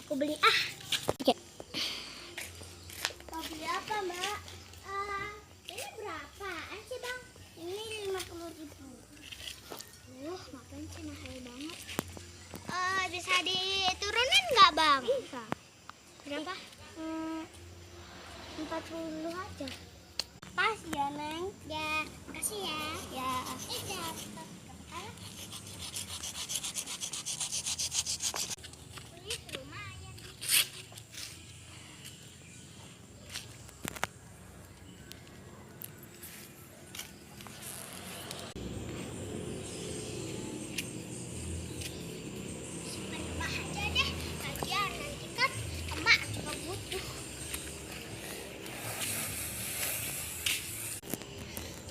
Aku beli ah. Oke. Mau beli apa, Mbak? Ini berapaan sih, Bang? Ini 50.000. Ngapain sih mahal banget? Bisa diturunin nggak, Bang? Bisa. Berapa? 40 aja. Pas ya, Neng? Ya, makasih ya. Ya. Lumayan. Simpan emak aja deh. Lagian nanti kan emak juga butuh.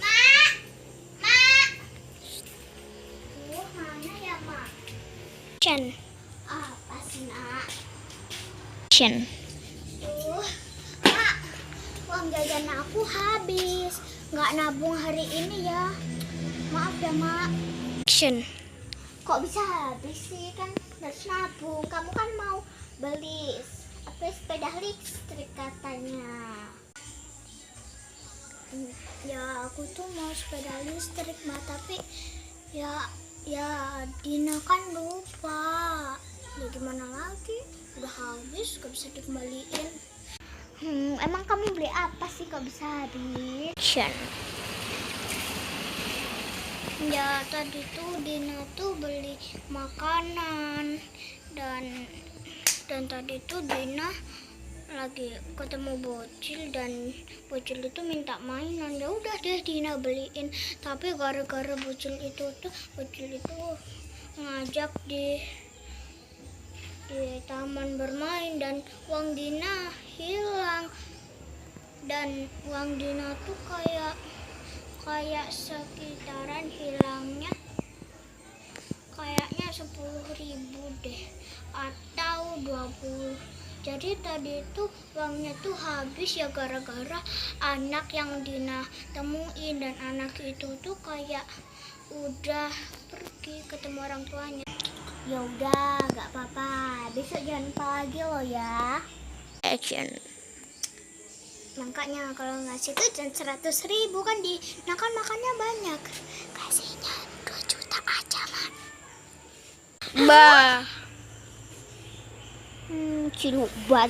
Mak, mak. Mana ya, Mak? Action. Apa sih, Nak? Action. Mak, uang jajan aku habis. Nggak nabung hari ini ya. Maaf ya, Mak. Action. Kok bisa habis sih? Kan harus nabung. Kamu kan mau beli sepeda listrik katanya. Ya, aku tuh mau sepeda listrik, Mak. Tapi ya Dina kan lupa. Ya gimana lagi? Udah habis, gak bisa dikembaliin. Emang kamu beli apa sih kok bisa habis? Action. Ya tadi tuh Dina tuh beli makanan dan tadi tuh Dina lagi ketemu bocil dan bocil itu minta mainan. Ya udah deh Dina beliin. Tapi gara-gara bocil itu ngajak di taman bermain dan uang Dina hilang. Dan uang Dina tuh kayak sekitaran hilangnya kayaknya 10.000 deh atau 20. Jadi tadi tuh uangnya tuh habis ya gara-gara anak yang Dina temuin, dan anak itu tuh kayak udah pergi ketemu orang tuanya. Ya udah, nggak apa-apa. Besok jangan lupa lagi lo ya. Action. Makanya kalau ngasih tuh jangan 100.000 kan kan makannya banyak. Kasihnya 2 juta aja, Mak. Bah. Ciluba.